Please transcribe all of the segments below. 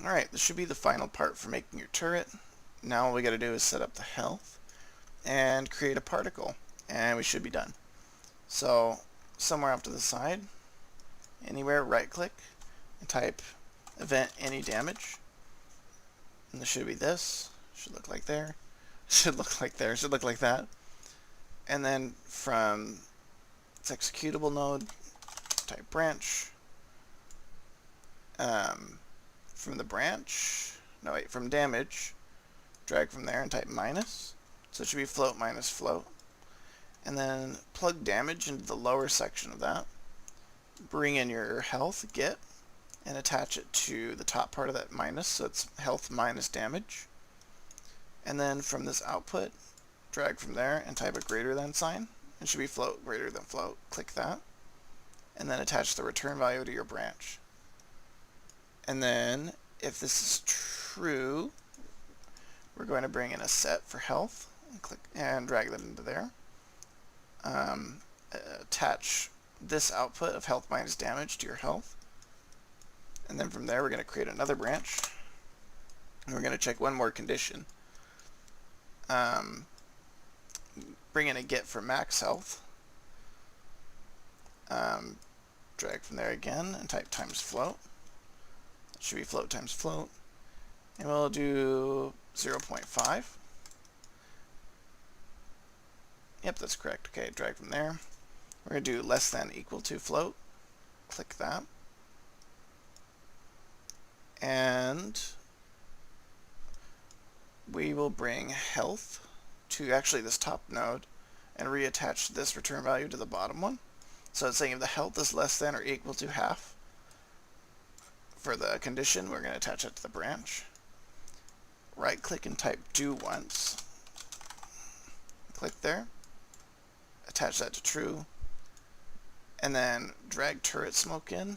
Alright, this should be the final part for making your turret. Now all we gotta do is set up the health and create a particle, and we should be done. So, somewhere off to the side, anywhere, right click, and type event any damage. And this should be this. Should look like there. Should look like there. Should look like that. And then from its executable node, type branch. From the branch, from damage, drag from there and type minus. So it should be float minus float. And then plug damage into the lower section of that. Bring in your health, get, and attach it to the top part of that minus, so it's health minus damage. And then from this output, drag from there and type a greater than sign. It should be float greater than float. Click that. And then attach the return value to your branch. And then, if this is true, we're going to bring in a set for health and click and drag that into there. Attach this output of health minus damage to your health. And then from there, we're going to create another branch. And we're going to check one more condition. Bring in a get for max health. Drag from there again and type times float. Should be float times float, and we'll do 0.5. Yep, that's correct. Okay, drag from there. We're going to do less than equal to float. Click that. And we will bring health to actually this top node and reattach this return value to the bottom one. So it's saying if the health is less than or equal to half, for the condition, we're going to attach it to the branch. Right click and type do once. Click there. Attach that to true. And then drag turret smoke in.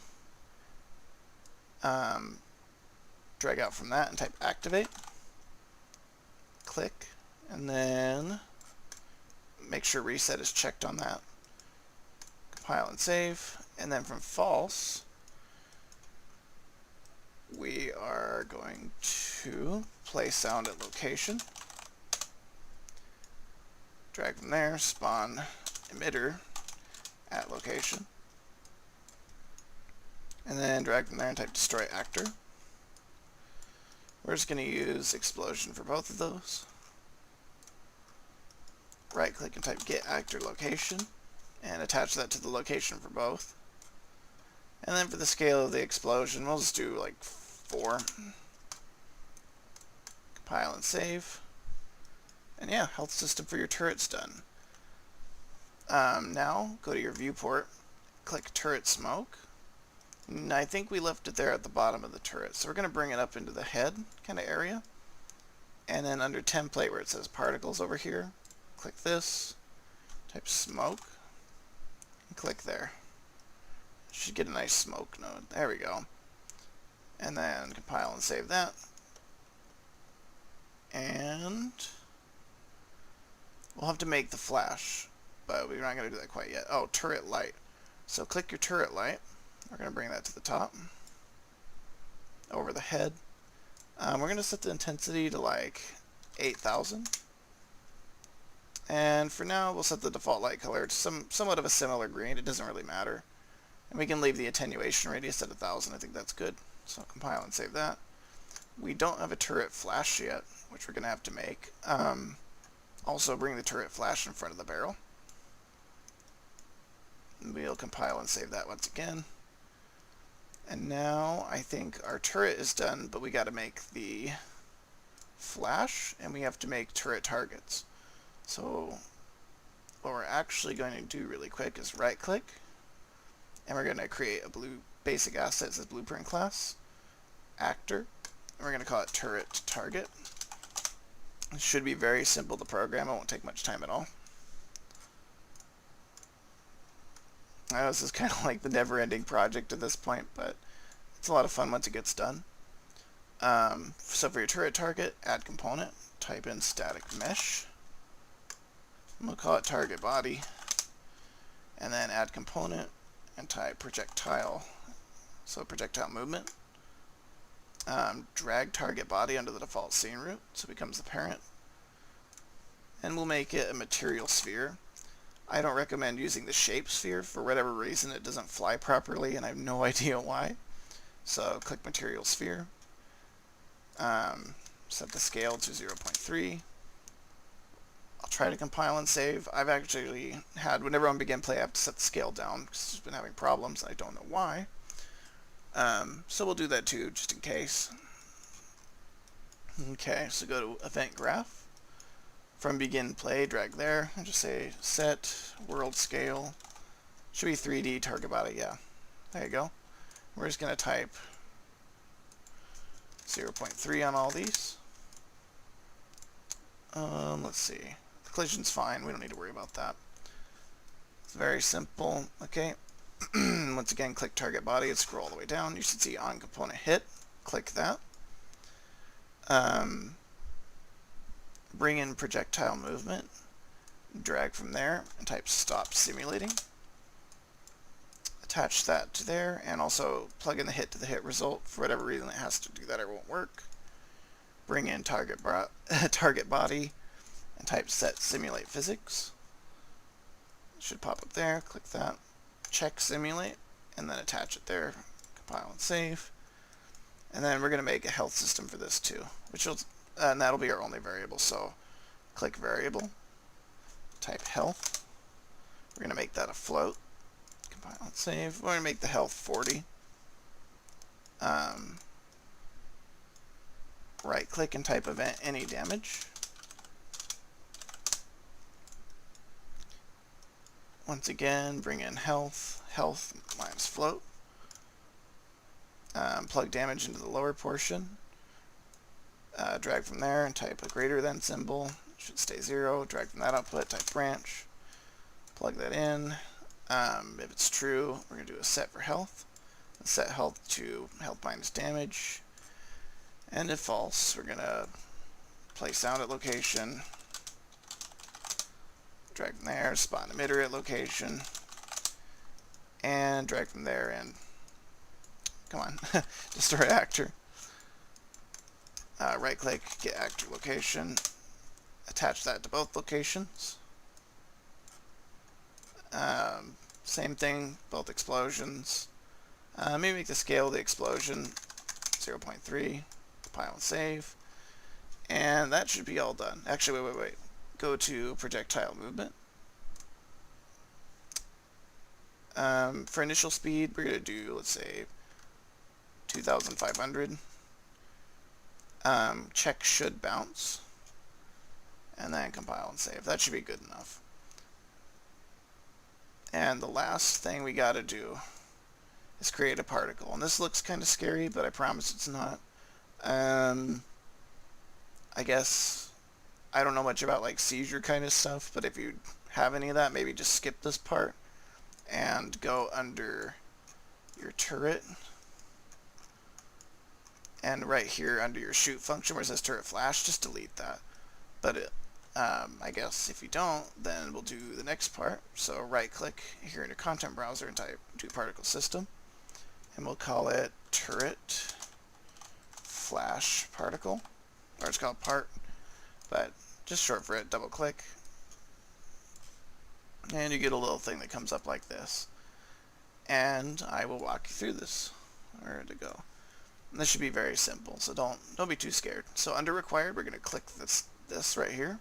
Drag out from that and type activate. Click. And then make sure reset is checked on that. Compile and save. And then from false, we are going to play sound at location. Drag from there, spawn emitter at location. And then drag from there and type destroy actor. We're just going to use explosion for both of those. Right click and type get actor location and attach that to the location for both. And then for the scale of the explosion, we'll just do like 4. Compile and save. And yeah, health system for your turret's done. Now, go to your viewport, click turret smoke. And I think we left it there at the bottom of the turret, so we're going to bring it up into the head kind of area. And then under template where it says particles over here, click this, type smoke, and click there. Should get a nice smoke node. There we go. And then compile and save that. And we'll have to make the flash, but we're not going to do that quite yet. Oh, turret light. So click your turret light. We're going to bring that to the top. Over the head. We're going to set the intensity to like 8,000. And for now, we'll set the default light color to somewhat of a similar green. It doesn't really matter. And we can leave the attenuation radius at 1,000. I think that's good. So compile and save that. We don't have a turret flash yet, which we're going to have to make. Also bring the turret flash in front of the barrel. And we'll compile and save that once again. And now I think our turret is done, but we got to make the flash, and we have to make turret targets. So what we're actually going to do really quick is right click. And we're going to create a blue basic asset that says blueprint class, actor, and we're going to call it turret target. It should be very simple to program. It won't take much time at all. I know this is kind of like the never-ending project at this point, but it's a lot of fun once it gets done. So for your turret target, add component, type in static mesh. We'll call it target body, and then add component and type projectile, so projectile movement. drag target body under the default scene root so it becomes the parent. And we'll make it a material sphere. I don't recommend using the shape sphere. For whatever reason, it doesn't fly properly, and I have no idea why. So click material sphere. Set the scale to 0.3. I'll try to compile and save. I've actually had, whenever I begin play, I have to set the scale down because it's been having problems, and I don't know why. So we'll do that too, just in case. Okay, so go to event graph. From begin play, drag there, and just say set world scale. Should be 3D target body, yeah. There you go. We're just going to type 0.3 on all these. Let's see. The collision's fine, we don't need to worry about that. It's very simple. Okay. Once again, click target body and scroll all the way down. You should see on component hit. Click that. Bring in projectile movement, drag from there, and type stop simulating. Attach that to there, and also plug in the hit to the hit result. For whatever reason it has to do that or it won't work. Bring in target body, and type set simulate physics. It should pop up there, click that. Check simulate, and then attach it there. Compile and save. And then we're going to make a health system for this too, and that'll be our only variable. So click variable, type health. We're going to make that a float. Compile and save. We're going to make the health 40. Right click and type event any damage. Once again, bring in health minus float. Plug damage into the lower portion. Drag from there and type a greater than symbol. It should stay 0. Drag from that output, type branch. Plug that in. If it's true, we're going to do a set for health. Set health to health minus damage. And if false, we're going to place sound at location. Drag from there, spawn emitter at location. And drag from there and come on, destroy actor. Right click, get actor location, attach that to both locations. Same thing, both explosions. Maybe make the scale of the explosion 0.3, compile and save. And that should be all done. Actually, wait. Go to projectile movement. For initial speed, we're going to do, let's say, 2,500. Check should bounce. And then compile and save. That should be good enough. And the last thing we got to do is create a particle. And this looks kind of scary, but I promise it's not. I guess I don't know much about like seizure kind of stuff, but if you have any of that, maybe just skip this part and go under your turret. And right here under your shoot function where it says turret flash, just delete that. But I guess if you don't, then we'll do the next part. So right click here in your content browser and type do particle system. And we'll call it turret flash particle. Or it's called part, but just short for it, double click. And you get a little thing that comes up like this. And I will walk you through this. Where to go? And this should be very simple, so don't be too scared. So under required, we're going to click this right here.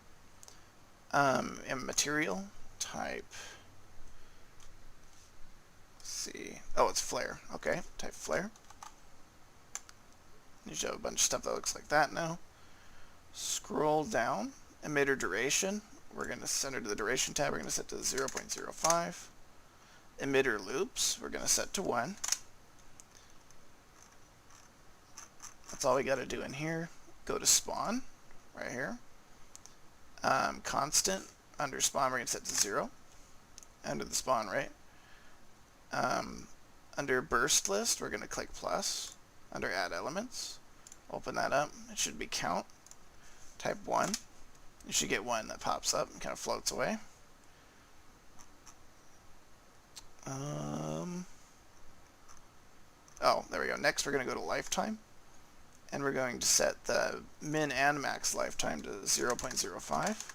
In material, type, let's see, oh, it's flare. Okay, type flare. You should have a bunch of stuff that looks like that now. Scroll down, emitter duration. We're going to center to the duration tab. We're going to set to 0.05. Emitter loops, we're going to set to 1. That's all we got to do in here. Go to spawn, right here. Constant, under spawn, we're going to set to 0. Under the spawn rate. Under burst list, we're going to click plus. Under add elements, open that up. It should be count. Type 1. You should get 1 that pops up and kind of floats away. Oh, there we go. Next, we're going to go to lifetime. and we're going to set the min and max lifetime to 0.05.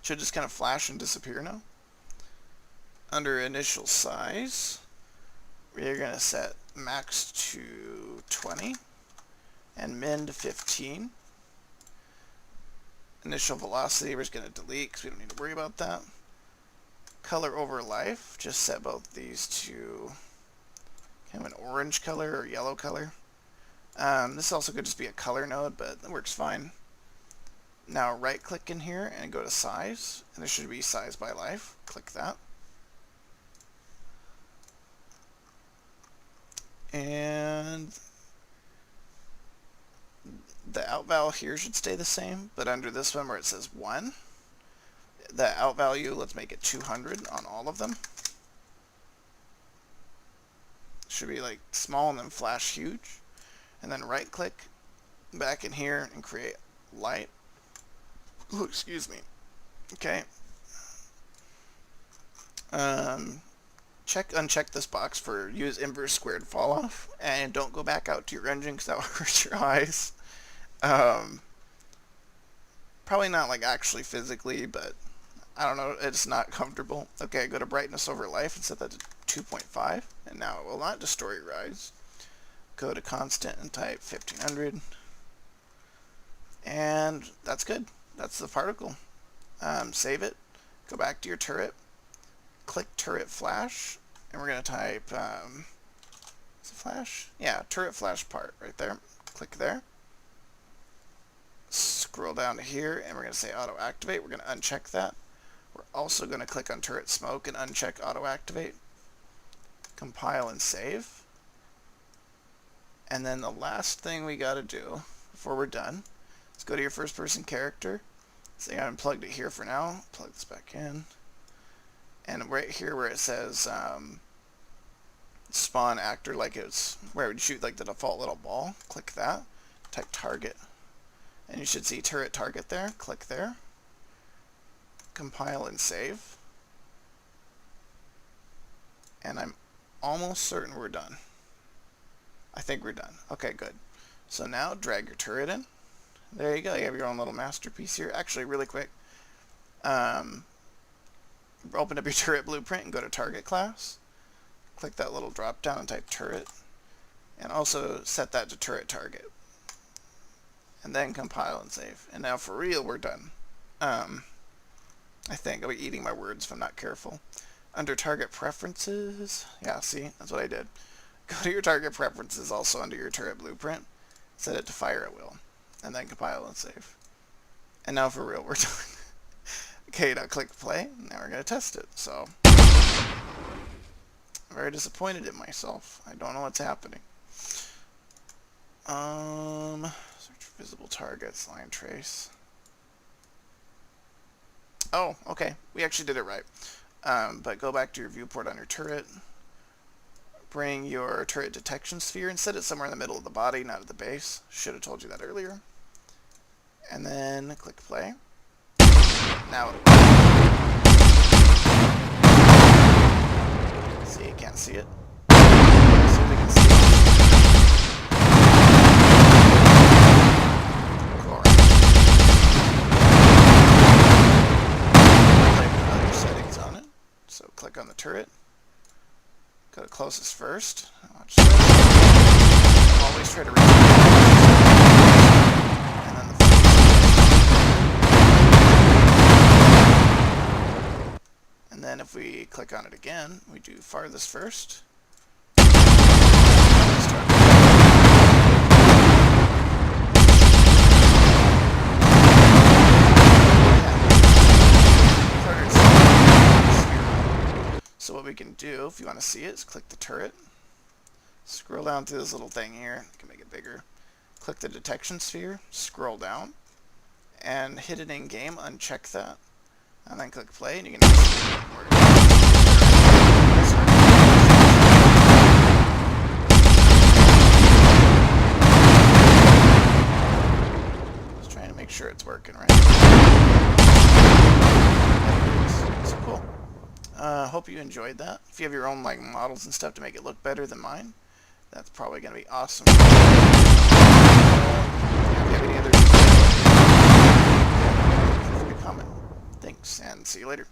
Should just kind of flash and disappear now. Under initial size, we're going to set max to 20 and min to 15. Initial velocity we're just going to delete because we don't need to worry about that. Color over life, just set both these to kind of an orange color or yellow color. This also could just be a color node, but it works fine. Now right click in here and go to size, and there should be size by life. Click that. And the out val here should stay the same, but under this one where it says 1, the out value, let's make it 200 on all of them. Should be like small and then flash huge. And then right click back in here and create light. Oh, excuse me. Okay. Uncheck this box for use inverse squared fall off, and don't go back out to your engine because that will hurt your eyes. Probably not like actually physically, but I don't know, it's not comfortable. Okay, go to brightness over life and set that to 2.5, and now it will not destroy your eyes. Go to constant and type 1500, and that's good. That's the particle. Save it, go back to your turret, click turret flash, and we're going to type, is it flash? Yeah, turret flash part right there. Click there. Scroll down to here, and we're going to say auto activate. We're going to uncheck that. We're also going to click on turret smoke and uncheck auto activate. Compile and save. And then the last thing we got to do before we're done is go to your first person character. Say I unplugged it here for now. Plug this back in. And right here where it says spawn actor, like it's where it would shoot like the default little ball, click that. Type target. And you should see turret target there. Click there. Compile and save. And I'm almost certain we're done. I think we're done. Okay, good. So now drag your turret in. There you go. You have your own little masterpiece here. Actually, really quick. Open up your turret blueprint and go to target class. Click that little drop down and type turret. And also set that to turret target. And then compile and save. And now for real, we're done. I think I'll be eating my words if I'm not careful. Under target preferences, yeah, see, that's what I did. Go to your target preferences, also under your turret blueprint. Set it to fire at will. And then compile and save. And now for real, we're done. Okay, now click play. Now we're going to test it. So, I'm very disappointed in myself. I don't know what's happening. Search for visible targets, line trace. Oh, okay. We actually did it right. But go back to your viewport on your turret. Bring your turret detection sphere and set it somewhere in the middle of the body, not at the base. Should have told you that earlier. And then click play. Now, see, you can't see it. See if we can see it. Cool. Play with other settings on it. So click on the turret. Go to closest first. Watch this. Always try to reach and then the and then if we click on it again, we do farthest first. So what we can do, if you want to see it, is click the turret. Scroll down through this little thing here. You can make it bigger. Click the detection sphere. Scroll down. And hit it in game. Uncheck that. And then click play. And you can see it. Just trying to make sure it's working right. So cool. Hope you enjoyed that. If you have your own like models and stuff to make it look better than mine, that's probably going to be awesome. Thanks, and see you later.